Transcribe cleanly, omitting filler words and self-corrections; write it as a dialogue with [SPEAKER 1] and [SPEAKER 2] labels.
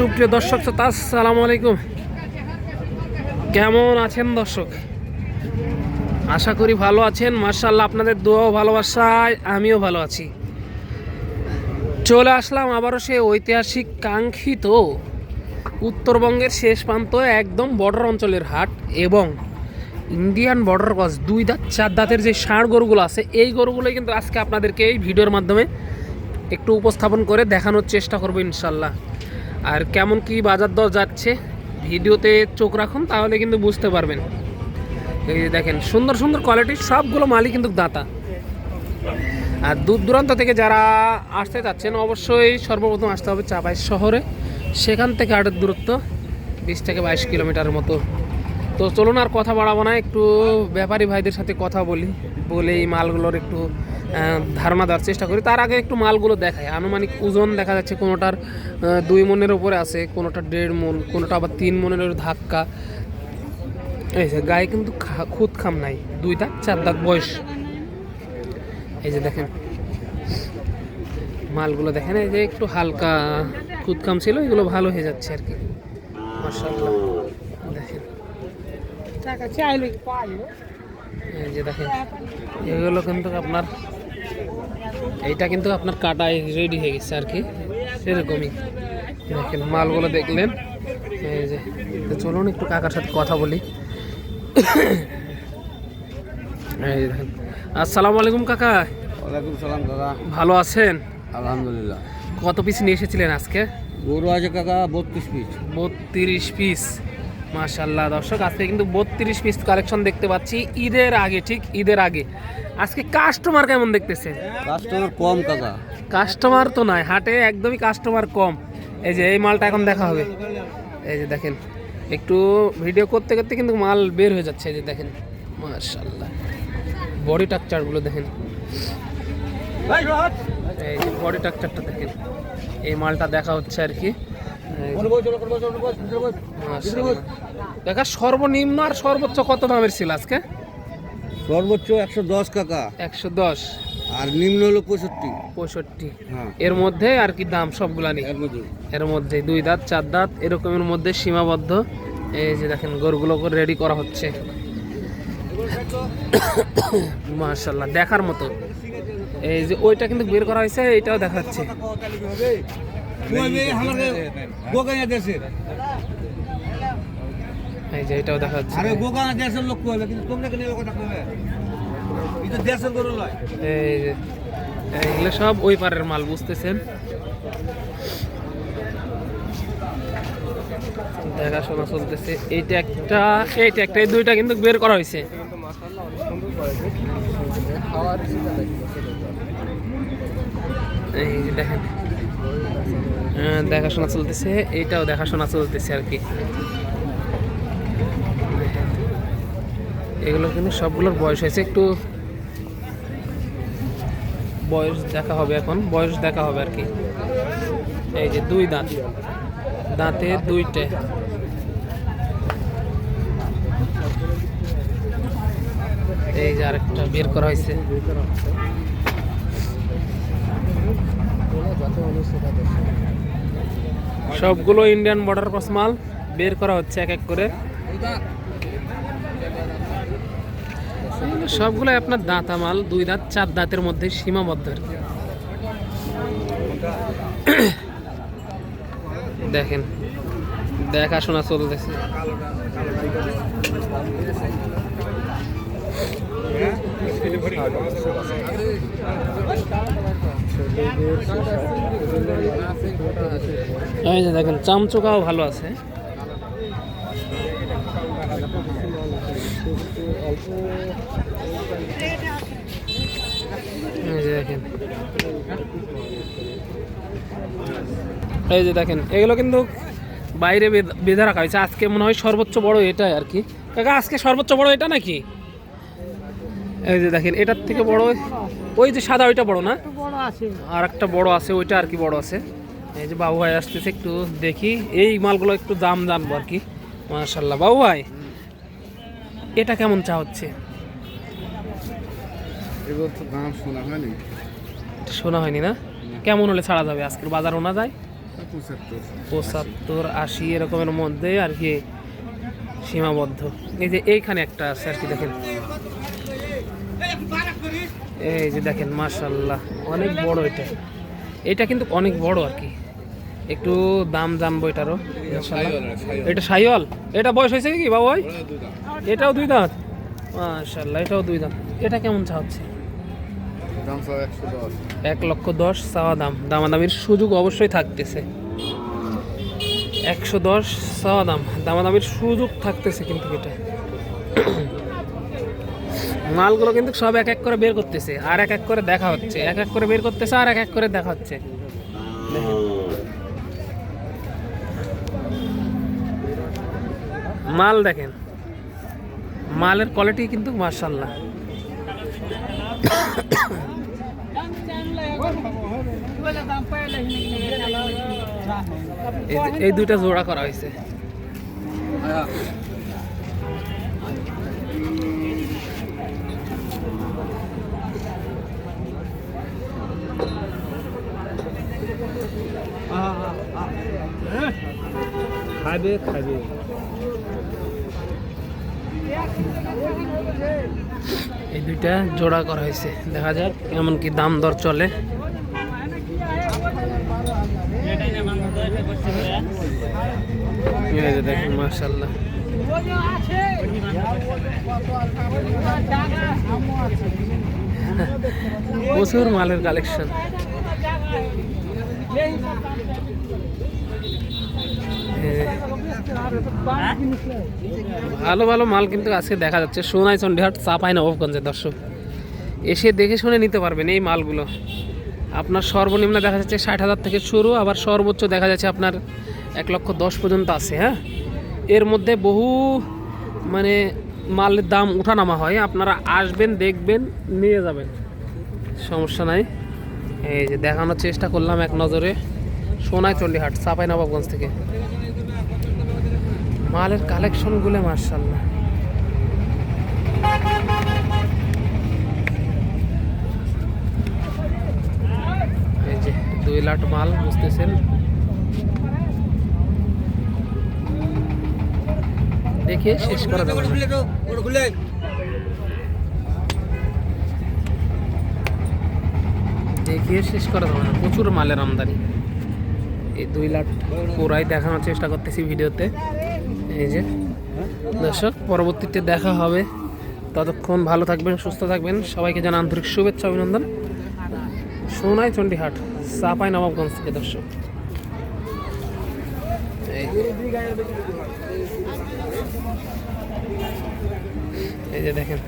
[SPEAKER 1] সুপ্রিয় দর্শক শ্রোতা, আসসালামু আলাইকুম। কেমন আছেন দর্শক? আশা করি ভালো আছেন। মাশাআল্লাহ, আপনাদের দোয়া ও ভালোবাসায় আমিও ভালো আছি। চলে আসলাম আবারও সেই ঐতিহাসিক কাঙ্ক্ষিত উত্তরবঙ্গের শেষ প্রান্ত, একদম বর্ডার অঞ্চলের হাট এবং ইন্ডিয়ান বর্ডার ক্রস 2 দাঁত 4 দাঁতের যে ষাঁড় গরুগুলো আছে, এই গরুগুলোই কিন্তু আজকে আপনাদেরকে এই ভিডিওর মাধ্যমে একটু উপস্থাপন করে দেখানোর চেষ্টা করবো ইনশাল্লাহ। আর কেমন কি বাজার দর যাচ্ছে ভিডিওতে চোখ রাখুন, তাহলে কিন্তু বুঝতে পারবেন। এই যে দেখেন, সুন্দর সুন্দর কোয়ালিটির সবগুলো মালই কিন্তু দাতা। আর দূর দূরান্ত থেকে যারা আসতে চাচ্ছেন অবশ্যই সর্বপ্রথম আসতে হবে চাপাই শহরে। সেখান থেকে হাটের দূরত্ব 20 থেকে 22 কিলোমিটারের মতো। তো চলুন আর কথা বাড়াবো না, একটু ব্যাপারী ভাইদের সাথে কথা বলে এই মালগুলোর একটু ধারণা দেওয়ার চেষ্টা করি। তার আগে একটু মালগুলো দেখায়। আনুমানিক ওজন দেখা যাচ্ছে কোনোটার 2 মনের উপরে আছে, কোনোটা 1.5 মন, কোনোটা আবার 3 মনের ধাক্কা। এই যে গায়ে কিন্তু খুদ খাম নাই, 2 দাঁত 4 দাঁত বয়স। এই যে দেখেন মালগুলো দেখেন, এই যে একটু হালকা খুদ খাম ছিল, এগুলো ভালো হয়ে যাচ্ছে আর কি। মাশাআল্লাহ দেখেন, এই যে দেখেন এগুলো কিন্তু আপনার, এইটা কিন্তু আপনার কাটায় রেডি হয়ে গেছে আর কি, সেরকমই। দেখেন মালগুলো দেখলেন। এই যে তো চলুন একটু কাকার সাথে কথা বলি। এই যে দেখেন, আসসালামু আলাইকুম কাকা।
[SPEAKER 2] ওয়ালাইকুম সালাম কাকা।
[SPEAKER 1] ভালো আছেন?
[SPEAKER 2] আলহামদুলিল্লাহ।
[SPEAKER 1] কত পিস নিয়ে এসেছিলেন আজকে?
[SPEAKER 2] গরু আছে কাকা 32 পিস।
[SPEAKER 1] 32 পিস, মাশাআল্লাহ। দর্শক, আজকে কিন্তু 32 পিস কালেকশন দেখতে পাচ্ছি ঈদের আগে, ঠিক ঈদের আগে। আজকে কাস্টমার কেমন দেখতেছেন?
[SPEAKER 2] কাস্টমার কম কাকা।
[SPEAKER 1] কাস্টমার তো নাই হাটে, একদমই কাস্টমার কম। এই যে এই মালটা এখন দেখা হবে। এই যে দেখেন, একটু ভিডিও করতে করতে কিন্তু মাল বের হয়ে যাচ্ছে। এই যে দেখেন মাশাআল্লাহ, বডি স্ট্রাকচারগুলো দেখেন। এই যে বডি স্ট্রাকচারটা দেখেন, এই মালটা দেখা হচ্ছে আর কি। দেখা সর্বনিম্ন আর সর্বোচ্চ কত দামের ছিল আজকে?
[SPEAKER 2] সর্বোচ্চ 110 কাকা।
[SPEAKER 1] 110
[SPEAKER 2] আর নিম্ন হলো 65।
[SPEAKER 1] 65।
[SPEAKER 2] হ্যাঁ,
[SPEAKER 1] এর মধ্যে আর কি দাম সবগুলা নেই, এর মধ্যে 2 দাঁত 4 দাঁত এরকমের মধ্যে সীমাবদ্ধ। এই যে দেখেন গরুগুলো রেডি করা হচ্ছে। মাশাআল্লাহ, দেখার মতো। এই যে ওইটা কিন্তু বের করা হয়েছে, এইটাও দেখাচ্ছে। এই যে এটাও দেখা যাচ্ছে। এই যে এইগুলো সব ওই পারের মাল, বুঝতেছেন। দেখাশোনা চলতেছে। এইটা একটা, এই 2টা কিন্তু বের করা হয়েছে। এই যে দেখেন, দেখাশোনা চলতেছে, এইটাও দেখাশোনা চলতেছে আর কি। এগুলো কিন্তু সবগুলোর বয়স হয়েছে, একটু বয়স দেখা হবে, এখন বয়স দেখা হবে আর কি। এই যে 2 দাঁত, দাঁতে 2টে। এই যে আরেকটা বের করা হয়েছে। সবগুলো ইন্ডিয়ান বর্ডার ক্রস মাল বের করা হচ্ছে এক এক করে। সবগুলো আপনার দাঁতা মাল, 2 দাঁত 4 দাঁতের মধ্যে সীমাবদ্ধ আর কি। দেখেন দেখাশোনা চলতেছে। এই যে দেখেন চামচোকাও ভালো আছে। এই যে দেখেন, এই যে দেখেন এগুলো কিন্তু বাইরে বেঁধে রাখা হয়েছে। আজকে মনে হয় সর্বোচ্চ বড় এটাই আর কি। কাকা, আজকে সর্বোচ্চ বড় এটা নাকি? এই যে দেখেন, এটার থেকে বড় ওই যে সাদা, ওইটা বড় না? আর একটা বড় আছে, ওইটা আর কি বড় আছে। এই যে বাবু ভাই আসতেছে, একটু দেখি এই মালগুলো, একটু দাম জানবো আর কি। মাশাআল্লাহ। বাবু ভাই, এটা কেমন চা হচ্ছে?
[SPEAKER 2] দাম শোনা হয়নি।
[SPEAKER 1] শোনা হয়নি না? কেমন হলে ছাড়া যাবে? আজকের বাজার ওনা যায়? 75-80 এরকমের মধ্যে আর কি সীমাবদ্ধ। এই যে এইখানে একটা আছে আর কি, দেখেন এই যে দেখেন মাশাআল্লাহ অনেক বড় এটা। এটা কিন্তু অনেক বড় আর কি, একটু দাম জানবো এটারও ইনশাআল্লাহ। এটা শাহিওয়াল, এটা বয়স হয়েছে কি বাবা ভাই? এটাও 2 দাঁত, মাশাআল্লাহ এটাও 2 দাঁত। এটা কেমন চা হচ্ছে? 1,10,000 চাওয়া দাম, দামাদামির সুযোগ অবশ্যই থাকতেছে। 110 চাওয়া দাম, দামাদামির সুযোগ থাকতেছে কিন্তু এটা। মালগুলো কিন্তু সব এক এক করে বের করতেছে আর এক এক করে দেখা হচ্ছে, এক এক করে বের করতেছে আর এক এক করে দেখা হচ্ছে। দেখেন মাল, দেখেন মালের কোয়ালিটি কিন্তু মাশাআল্লাহ। এই 2টা জোড়া করা হয়েছে। খাবে খাবে। এই 2টা জোড়া করা হয়েছে, দেখা যাক এমন কি দাম দর চলে। এই যে দেখেন মাশাআল্লাহ প্রচুর মালের কালেকশন। ভালো ভালো মাল কিন্তু আজকে দেখা যাচ্ছে সোনাই চন্ডিহাট চাঁপাইনবাবগঞ্জে। দর্শক এসে দেখে শুনে নিতে পারবেন এই মালগুলো। আপনার সর্বনিম্ন দেখা যাচ্ছে 60,000 থেকে শুরু, আবার সর্বোচ্চ দেখা যাচ্ছে আপনার 1,10,000 পর্যন্ত আছে। হ্যাঁ, এর মধ্যে বহু মানে মালের দাম উঠানামা হয়। আপনারা আসবেন, দেখবেন, নিয়ে যাবেন, সমস্যা নাই। এই যে দেখানোর চেষ্টা করলাম এক নজরে সোনাই চন্ডিহাট চাঁপাইনবাবগঞ্জ থেকে মালের কালেকশনগুলো মাশাআল্লাহ। এই যে 2 লাখ মাল, বুঝতেছেন। দেখে শেষ করা যাবে না। দেখিয়ে শেষ করা যাবে না, প্রচুর মালের আমদানি। এই 2 লাখ পুরাই দেখানোর চেষ্টা করতেছি ভিডিওতে। এই যে দর্শক, পরবর্তীতে দেখা হবে। ততক্ষণ ভালো থাকবেন, সুস্থ থাকবেন। সবাইকে জানাই আন্তরিক শুভেচ্ছা, অভিনন্দন। সোনাই চন্ডিহাট চাঁপাইনবাবগঞ্জ থেকে দর্শক। এই যে দেখেন